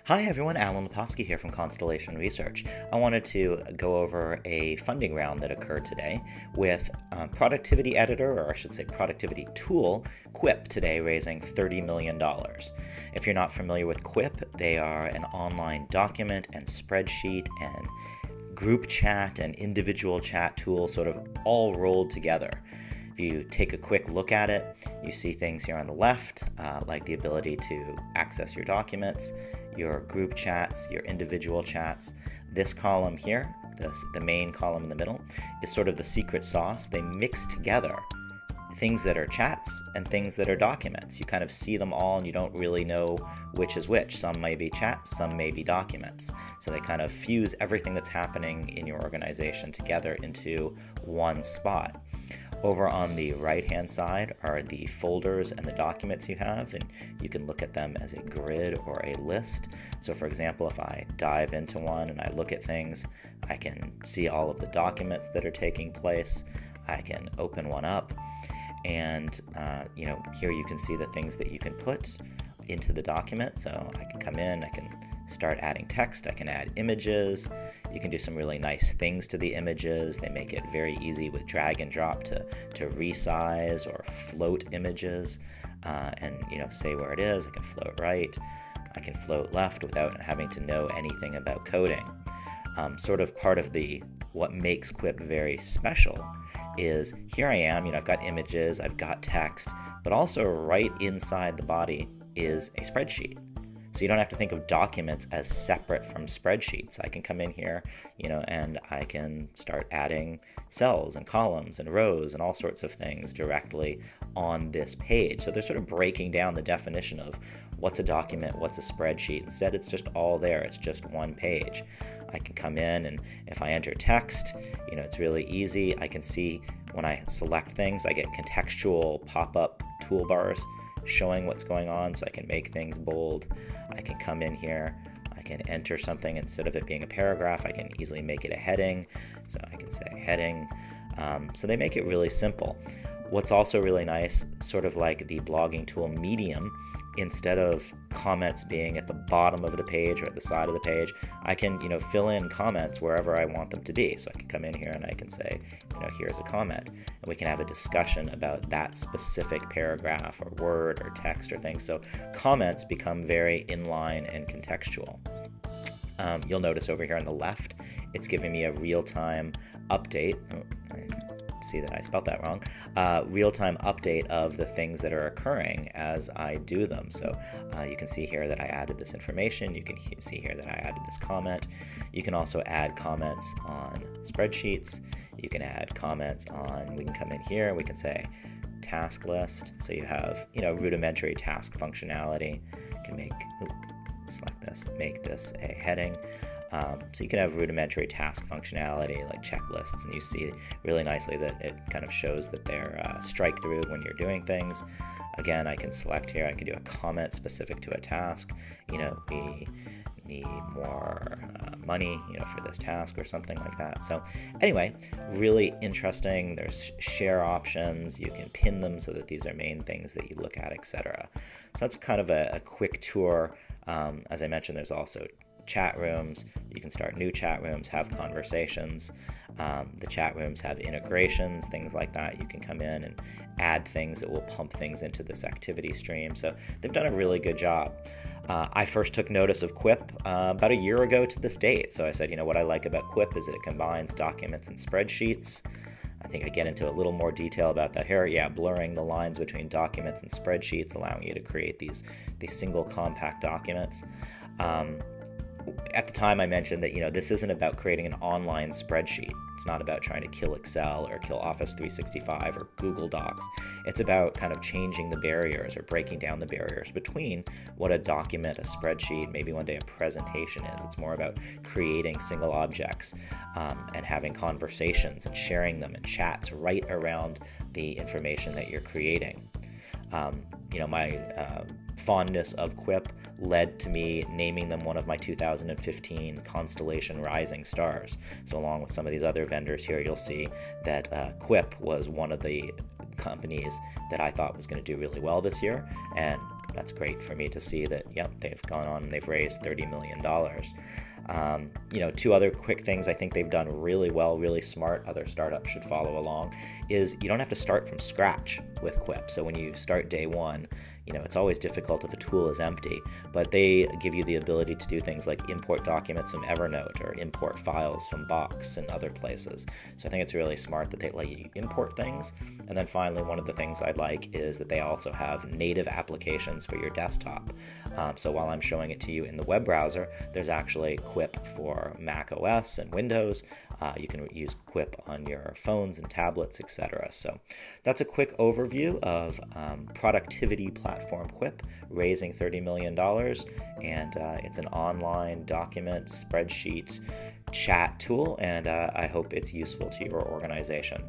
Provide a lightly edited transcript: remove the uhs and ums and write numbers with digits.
Hi everyone, Alan Lepofsky here from Constellation Research. I wanted to go over a funding round that occurred today with productivity editor, or I should say productivity tool, Quip, today raising $30 million. If you're not familiar with Quip, they are an online document and spreadsheet and group chat and individual chat tool sort of all rolled together. If you take a quick look at it, you see things here on the left, like the ability to access your documents, your group chats, your individual chats. This column here, the main column in the middle, is sort of the secret sauce. They mix together things that are chats and things that are documents. You kind of see them all and you don't really know which is which. Some may be chats, some may be documents. So they kind of fuse everything that's happening in your organization together into one spot. Over on the right-hand side are the folders and the documents you have, and you can look at them as a grid or a list. So for example, if I dive into one and I look at things, I can see all of the documents that are taking place. I can open one up, and here you can see the things that you can put into the document. So I can come in, I can start adding text, I can add images. You can do some really nice things to the images. They make it very easy with drag and drop to resize or float images and say where it is. I can float right, I can float left without having to know anything about coding. Sort of part of what makes Quip very special is here I am, I've got images, I've got text, but also right inside the body is a spreadsheet. So you don't have to think of documents as separate from spreadsheets. I can come in here, and I can start adding cells and columns and rows and all sorts of things directly on this page. So they're sort of breaking down the definition of what's a document, what's a spreadsheet. Instead, it's just all there. It's just one page. I can come in, and if I enter text, it's really easy. I can see when I select things, I get contextual pop-up toolbars showing what's going on, so I can make things bold. I can come in here, I can enter something. Instead of it being a paragraph, I can easily make it a heading. So I can say heading. So they make it really simple. What's also really nice, sort of like the blogging tool Medium, instead of comments being at the bottom of the page or at the side of the page, I can fill in comments wherever I want them to be. So I can come in here and I can say, here's a comment, and we can have a discussion about that specific paragraph or word or text or things. So comments become very inline and contextual. You'll notice over here on the left, it's giving me a real-time update. See that I spelled that wrong. Real-time update of the things that are occurring as I do them. So you can see here that I added this information. You can see here that I added this comment. You can also add comments on spreadsheets. You can add comments on, we can come in here, we can say task list. So you have, rudimentary task functionality. You can select this, make this a heading. So you can have rudimentary task functionality like checklists, and you see really nicely that it kind of shows that they're strike through when you're doing things. Again, I can select here, I can do a comment specific to a task. We need more money, for this task or something like that. So anyway, really interesting. There's share options. You can pin them so that these are main things that you look at, etc. So that's kind of a quick tour. As I mentioned, there's also chat rooms. You can start new chat rooms, have conversations. The chat rooms have integrations, things like that. You can come in and add things that will pump things into this activity stream. So they've done a really good job. I first took notice of Quip about a year ago to this date. So I said, what I like about Quip is that it combines documents and spreadsheets. I think I get into a little more detail about that here. Yeah, blurring the lines between documents and spreadsheets, allowing you to create these single compact documents. At the time I mentioned that, this isn't about creating an online spreadsheet. It's not about trying to kill Excel or kill Office 365 or Google Docs. It's about kind of changing the barriers or breaking down the barriers between what a document, a spreadsheet, maybe one day a presentation is. It's more about creating single objects and having conversations and sharing them in chats right around the information that you're creating. My fondness of Quip led to me naming them one of my 2015 Constellation Rising Stars. So along with some of these other vendors here, you'll see that Quip was one of the companies that I thought was going to do really well this year, and That's great for me to see that, yep, they've gone on and they've raised $30 million. Two other quick things I think they've done really well, really smart, other startups should follow along, is you don't have to start from scratch with Quip. So when you start day one, it's always difficult if a tool is empty, but they give you the ability to do things like import documents from Evernote or import files from Box and other places. So I think it's really smart that they let you import things. And then finally, one of the things I like is that they also have native applications for your desktop. So while I'm showing it to you in the web browser, there's actually Quip for Mac OS and Windows. You can use Quip on your phones and tablets, etc. So that's a quick overview of productivity platform Quip raising $30 million, and it's an online document, spreadsheet, chat tool, and I hope it's useful to your organization.